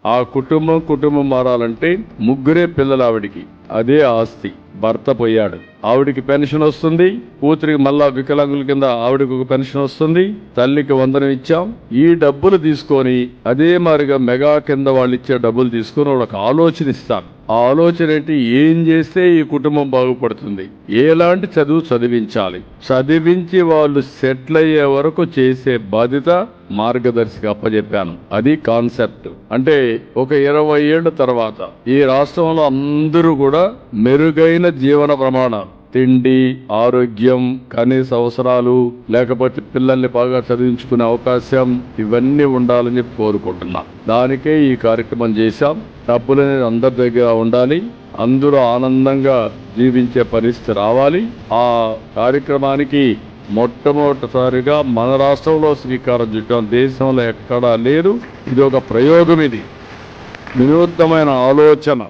ఆ కుటుంబం మారాలంటే ముగ్గురే పిల్లలు ఆవిడికి, అదే ఆస్తి. భర్త పోయాడు, ఆవిడికి పెన్షన్ వస్తుంది. కూతురికి మళ్ళా వికలాంగుల కింద ఆవిడకి ఒక పెన్షన్ వస్తుంది. తల్లికి వందనం ఇచ్చాం. ఈ డబ్బులు తీసుకొని అదే మారిగా మెగా కింద వాళ్ళు ఇచ్చే డబ్బులు తీసుకొని వాళ్ళకి ఆలోచన ఇస్తాను. ఆ ఆలోచన ఏంటి, ఏం చేస్తే ఈ కుటుంబం బాగుపడుతుంది, ఎలాంటి చదువు చదివించాలి, చదివించి వాళ్ళు సెటిల్ అయ్యే వరకు చేసే బాధ్యత మార్గదర్శిగా అప్పచెప్పాను. అది కాన్సెప్ట్. అంటే ఒక 20 ఏళ్ల తర్వాత ఈ రాష్ట్రంలో అందరూ కూడా మెరుగైన జీవన ప్రమాణాలు, తిండి, ఆరోగ్యం, కనీస అవసరాలు, లేకపోతే పిల్లల్ని బాగా చదివించుకునే అవకాశం, ఇవన్నీ ఉండాలని చెప్పి కోరుకుంటున్నా. దానికే ఈ కార్యక్రమం చేశాం. డబ్బులు అనేది అందరి దగ్గర ఉండాలి, అందరూ ఆనందంగా జీవించే పరిస్థితి రావాలి. ఆ కార్యక్రమానికి మొట్టమొదటిసారిగా మన రాష్ట్రంలో శ్రీకారం చుట్టాం. దేశంలో ఎక్కడా లేదు. ఇది ఒక ప్రయోగం, ఇది వినూత్నమైన ఆలోచన.